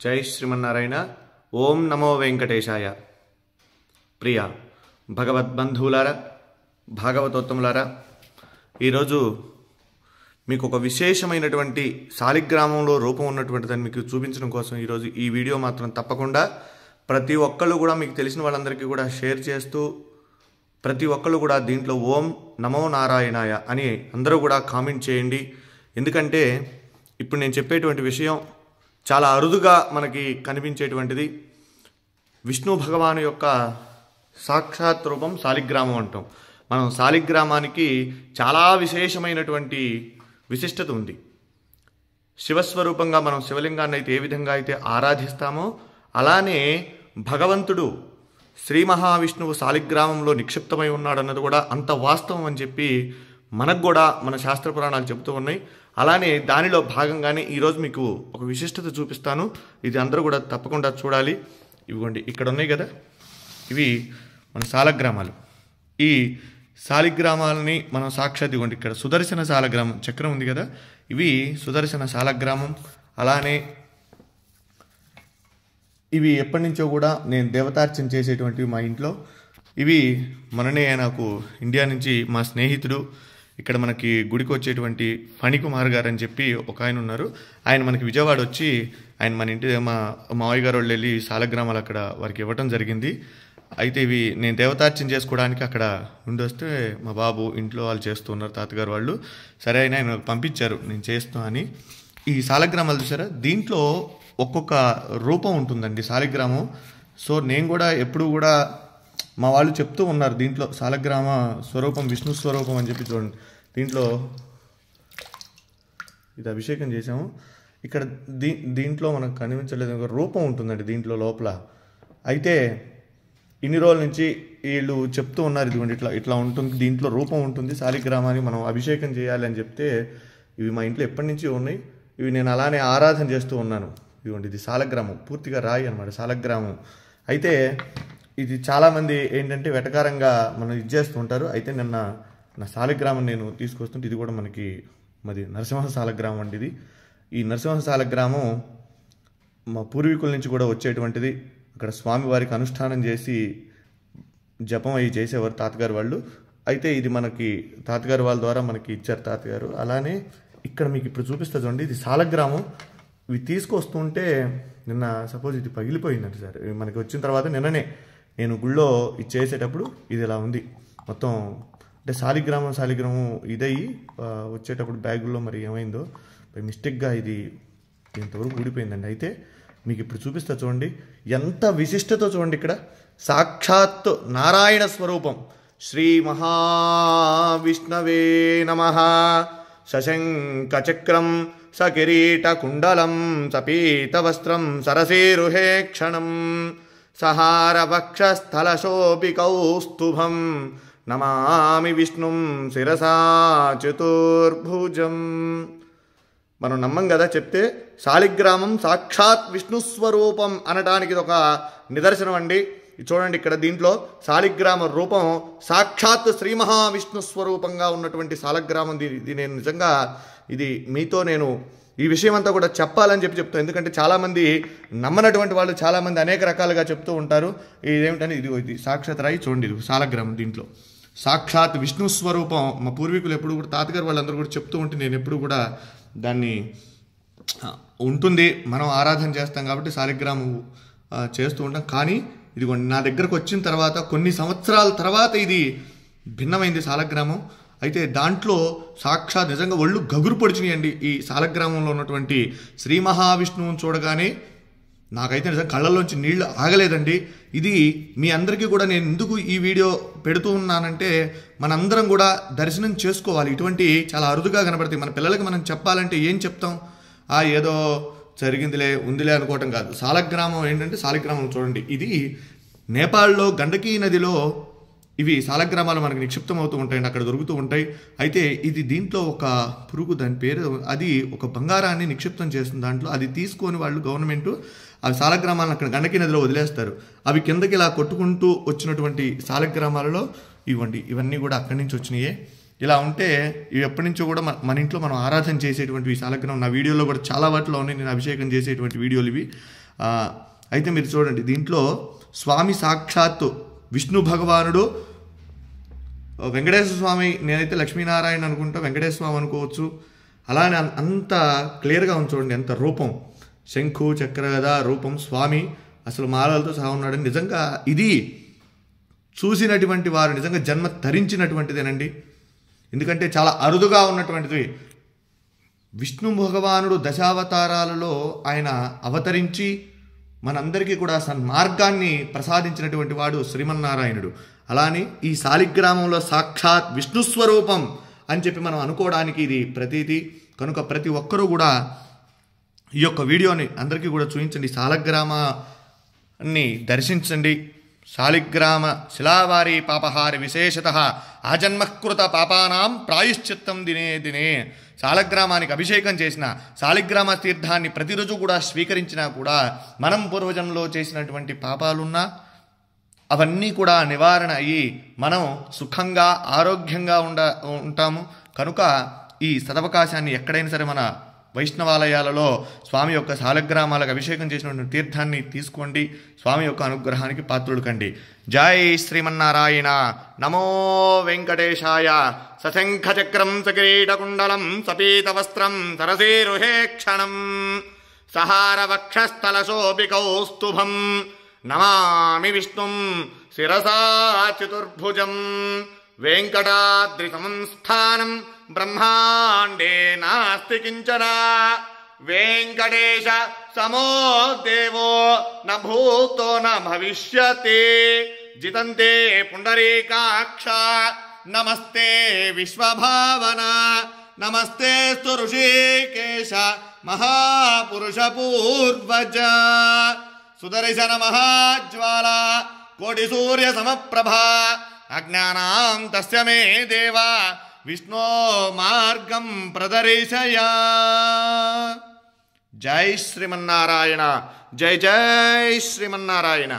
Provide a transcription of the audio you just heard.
జై శ్రీమన్నారాయణ. ఓం నమో వెంకటేశాయ. ప్రియ భగవద్బంధువులారా, భాగవతోత్తములారా, ఈరోజు మీకు ఒక విశేషమైనటువంటి శాలిగ్రామంలో రూపం ఉన్నటువంటి దాన్ని మీకు చూపించడం కోసం ఈరోజు ఈ వీడియో మాత్రం తప్పకుండా ప్రతి ఒక్కళ్ళు కూడా మీకు తెలిసిన వాళ్ళందరికీ కూడా షేర్ చేస్తూ, ప్రతి ఒక్కళ్ళు కూడా దీంట్లో ఓం నమో నారాయణాయ అని అందరూ కూడా కామెంట్ చేయండి. ఎందుకంటే ఇప్పుడు నేను చెప్పేటువంటి విషయం చాలా అరుదుగా మనకి కనిపించేటువంటిది. విష్ణు భగవాను యొక్క సాక్షాత్ రూపం శాలిగ్రామం అంటాం. మనం శాలిగ్రామానికి చాలా విశేషమైనటువంటి విశిష్టత ఉంది. శివస్వరూపంగా మనం శివలింగాన్ని అయితే ఏ విధంగా అయితే ఆరాధిస్తామో అలానే భగవంతుడు శ్రీ మహావిష్ణువు శాలిగ్రామంలో నిక్షిప్తమై ఉన్నాడన్నది కూడా అంత వాస్తవం అని చెప్పి మనకు కూడా మన శాస్త్ర పురాణాలు చెబుతూ ఉన్నాయి. అలానే దానిలో భాగంగానే ఈరోజు మీకు ఒక విశిష్టత చూపిస్తాను. ఇది అందరూ కూడా తప్పకుండా చూడాలి. ఇవిగోండి ఇక్కడ ఉన్నాయి కదా, ఇవి మన శాలగ్రామాలు. ఈ శాలిగ్రామాలని మనం సాక్షాత్ ఇవ్వండి, ఇక్కడ సుదర్శన శాలగ్రామం చక్రం ఉంది కదా, ఇవి సుదర్శన శాలగ్రామం. అలానే ఇవి ఎప్పటి నుంచో కూడా నేను దేవతార్చన చేసేటువంటివి మా ఇంట్లో. ఇవి మననే నాకు ఇండియా నుంచి మా స్నేహితుడు ఇక్కడ మనకి గుడికి వచ్చేటువంటి ఫణికుమార్ గారు అని చెప్పి ఒక ఆయన ఉన్నారు. ఆయన మనకి విజయవాడ వచ్చి ఆయన మన ఇంటి మా మావయ్య గారు వాళ్ళు వెళ్ళి శాలగ్రామాలు అక్కడ వారికి ఇవ్వటం జరిగింది. అయితే ఇవి నేను దేవతార్చన చేసుకోవడానికి అక్కడ ఉండి వస్తే మా బాబు ఇంట్లో వాళ్ళు చేస్తూ ఉన్నారు, తాతగారు వాళ్ళు. సరే అయినా ఆయన పంపించారు నేను చేస్తా అని. ఈ శాలగ్రామాలు చూసారా, దీంట్లో ఒక్కొక్క రూపం ఉంటుందండి శాలిగ్రామం. సో నేను కూడా ఎప్పుడు కూడా మా వాళ్ళు చెప్తూ ఉన్నారు దీంట్లో శాలగ్రామ స్వరూపం విష్ణు స్వరూపం అని చెప్పి. చూడండి దీంట్లో ఇది అభిషేకం చేసాము. ఇక్కడ దీంట్లో మనకు కనిపించలేదు, ఒక రూపం ఉంటుందండి దీంట్లో లోపల. అయితే ఇన్ని రోజుల నుంచి వీళ్ళు చెప్తూ ఉన్నారు ఇదిగోండి ఇట్లా ఇట్లా ఉంటుంది, దీంట్లో రూపం ఉంటుంది శాలిగ్రామాన్ని మనం అభిషేకం చేయాలి అని చెప్తే ఇవి మా ఇంట్లో ఎప్పటి నుంచి ఉన్నాయి. ఇవి నేను అలానే ఆరాధన చేస్తూ ఉన్నాను. ఇదిగోండి ఇది శాలగ్రామం, పూర్తిగా రాయి అనమాట శాలగ్రామం. అయితే ఇది చాలామంది ఏంటంటే వెటకారంగా మనం ఇది చేస్తూ ఉంటారు. అయితే నిన్న నా శాలిగ్రామం నేను తీసుకొస్తుంటే ఇది కూడా మనకి మరి నరసింహ శాలగ్రామం అండి. ఇది ఈ నరసింహ శాలగ్రామం మా పూర్వీకుల నుంచి కూడా వచ్చేటువంటిది. అక్కడ స్వామివారికి అనుష్ఠానం చేసి జపం అవి చేసేవారు తాతగారు వాళ్ళు. అయితే ఇది మనకి తాతగారు వాళ్ళ ద్వారా మనకి ఇచ్చారు తాతగారు. అలానే ఇక్కడ మీకు ఇప్పుడు చూపిస్తా చూడండి, ఇది శాలగ్రామం. ఇవి తీసుకొస్తుంటే నిన్న సపోజ్ ఇది పగిలిపోయిందంట సార్. మనకి వచ్చిన తర్వాత నిన్ననే నేను గుళ్ళో ఇది చేసేటప్పుడు ఇది ఇలా ఉంది మొత్తం. అంటే శాలిగ్రామం ఇదయ్యి వచ్చేటప్పుడు బ్యాగుల్లో మరి ఏమైందో మిస్టేక్గా ఇది ఇంతవరకు ఊడిపోయిందండి. అయితే మీకు ఇప్పుడు చూపిస్తా చూడండి ఎంత విశిష్టతో చూడండి. ఇక్కడ సాక్షాత్ నారాయణ స్వరూపం శ్రీ మహావిష్ణవే నమః. సశంఖచక్రం సకిరీటకుండలం సపీతవస్త్రం సరసీరుహే క్షణం సహారవక్షస్థలశోభికౌస్తుభం నమామి విష్ణుం శిరసా చతుర్భుజం. మనం నమ్మం కదా చెప్తే శాలిగ్రామం సాక్షాత్ విష్ణుస్వరూపం అనడానికి ఇది ఒక నిదర్శనం అండి. చూడండి ఇక్కడ దీంట్లో శాలిగ్రామ రూపం సాక్షాత్ శ్రీ మహావిష్ణు స్వరూపంగా ఉన్నటువంటి శాలగ్రామం. ఇది నేను నిజంగా ఇది మీతో నేను ఈ విషయం అంతా కూడా చెప్పాలని చెప్తాను. ఎందుకంటే చాలామంది నమ్మనటువంటి వాళ్ళు చాలామంది అనేక రకాలుగా చెప్తూ ఉంటారు. ఇదేమిటంటే ఇది సాక్షాత్ రాయి చూడండి, ఇది శాలగ్రామం. దీంట్లో సాక్షాత్ విష్ణు స్వరూపం. మా పూర్వీకులు ఎప్పుడు కూడా తాతగారు వాళ్ళందరూ కూడా చెప్తూ ఉంటే నేను ఎప్పుడు కూడా దాన్ని ఉంటుంది, మనం ఆరాధన చేస్తాం కాబట్టి శాలిగ్రామం చేస్తూ ఉంటాం. కానీ ఇదిగోండి నా దగ్గరకు వచ్చిన తర్వాత కొన్ని సంవత్సరాల తర్వాత ఇది భిన్నమైంది శాలగ్రామం. అయితే దాంట్లో సాక్షాత్ నిజంగా ఒళ్ళు గగురు పొడిచినాయండి. ఈ శాలగ్రామంలో ఉన్నటువంటి శ్రీ మహావిష్ణువుని చూడగానే నాకైతే నిజంగా కళ్ళల్లోంచి నీళ్లు ఆగలేదండి. ఇది మీ అందరికీ కూడా నేను ఎందుకు ఈ వీడియో పెడుతూ ఉన్నానంటే మనందరం కూడా దర్శనం చేసుకోవాలి. ఇటువంటి చాలా అరుదుగా కనబడతాయి. మన పిల్లలకి మనం చెప్పాలంటే ఏం చెప్తాం, ఏదో జరిగిందిలే ఉందిలే అనుకోవటం కాదు. శాలగ్రామం ఏంటంటే శాలిగ్రామం చూడండి, ఇది నేపాల్లో గండకీ నదిలో ఇవి శాలగ్రామాలు మనకి నిక్షిప్తం అవుతూ ఉంటాయండి, అక్కడ దొరుకుతూ ఉంటాయి. అయితే ఇది దీంట్లో ఒక పురుగు, దాని పేరు అది ఒక బంగారాన్ని నిక్షిప్తం చేస్తుంది దాంట్లో. అది తీసుకొని వాళ్ళు గవర్నమెంట్ ఆ శాలగ్రామాలను అక్కడ గండకీ నదిలో వదిలేస్తారు. అవి కిందకి ఇలా కొట్టుకుంటూ వచ్చినటువంటి శాలగ్రామాలలో ఇవన్నీ కూడా అక్కడి నుంచి వచ్చినాయే. ఇలా ఉంటే ఇవి ఎప్పటి నుంచో కూడా మన ఇంట్లో మనం ఆరాధన చేసేటువంటి ఈ శాలగ్రామం నా వీడియోలో కూడా చాలా వాటిలో ఉన్నాయి, నేను అభిషేకం చేసేటువంటి వీడియోలు ఇవి. అయితే మీరు చూడండి, దీంట్లో స్వామి సాక్షాత్తు విష్ణు భగవానుడు, వెంకటేశ్వర స్వామి, నేనైతే లక్ష్మీనారాయణ అనుకుంటా, వెంకటేశ్వర స్వామి అనుకోవచ్చు. అలానే అంత క్లియర్గా ఉంది చూడండి, ఎంత రూపం, శంఖు చక్రగద రూపం, స్వామి అసలు మాలలతో సహా ఉన్నాడని. నిజంగా ఇది చూసినటువంటి వారు నిజంగా జన్మ ధరించినటువంటిదేనండి. ఎందుకంటే చాలా అరుదుగా ఉన్నటువంటిది. విష్ణు భగవానుడు దశావతారాలలో ఆయన అవతరించి మనందరికీ కూడా సన్మార్గాన్ని ప్రసాదించినటువంటి వాడు శ్రీమన్నారాయణుడు. అలానే ఈ శాలిగ్రామంలో సాక్షాత్ విష్ణు స్వరూపం అని చెప్పి మనం అనుకోవడానికి ఇది ప్రతీతి. కనుక ప్రతి ఒక్కరూ కూడా ఈ యొక్క వీడియోని అందరికీ కూడా చూపించండి, శాలగ్రామాన్ని దర్శించండి. శాలిగ్రామ శిలావారి పాపహారి విశేషతః ఆజన్మకృత పాపానాం ప్రాయశ్చిత్తం దినే దినే. శాలగ్రామానికి అభిషేకం చేసిన, శాలిగ్రామ తీర్థాన్ని ప్రతిరోజు కూడా స్వీకరించినా కూడా మనం పూర్వజన్మలో చేసినటువంటి పాపాలున్నా అవన్నీ కూడా నివారణ అయ్యి మనం సుఖంగా ఆరోగ్యంగా ఉంటాము. కనుక ఈ సదవకాశాన్ని ఎక్కడైనా సరే మన వైష్ణవాలయాలలో స్వామి యొక్క శాలగ్రామాలకు అభిషేకం చేసినటువంటి తీర్థాన్ని తీసుకోండి. స్వామి యొక్క అనుగ్రహానికి పాత్రులు కండి. జై శ్రీమన్నారాయణ. నమో వెంకటేశాయ. సశంఖచక్రం సకిరీటకుండలం సపీతవస్త్రం సరసీరుహేక్షణం సహారవక్షస్థలశోభికౌస్తుభం నమామి విష్ణుం శిరసా చతుర్భుజం. వెంకటాద్రి సంస్థానం బ్రహ్మాండే నాస్తి కించన. వెంకటేశ సమో దేవో న భూతో న భవిష్యతి. జితంతే పుండరీకాక్ష నమస్తే విశ్వభావన. నమస్తే స్తు ఋషికేశ మహాపురుష పూర్వజ. సుదర్శన మహాజ్వాల కోటి సూర్య సమప్రభా. అజ్ఞానాం తస్య మే దేవ విష్ణో మార్గం ప్రదర్శయ. జై శ్రీమన్నారాయణ. జై జై శ్రీమన్నారాయణ.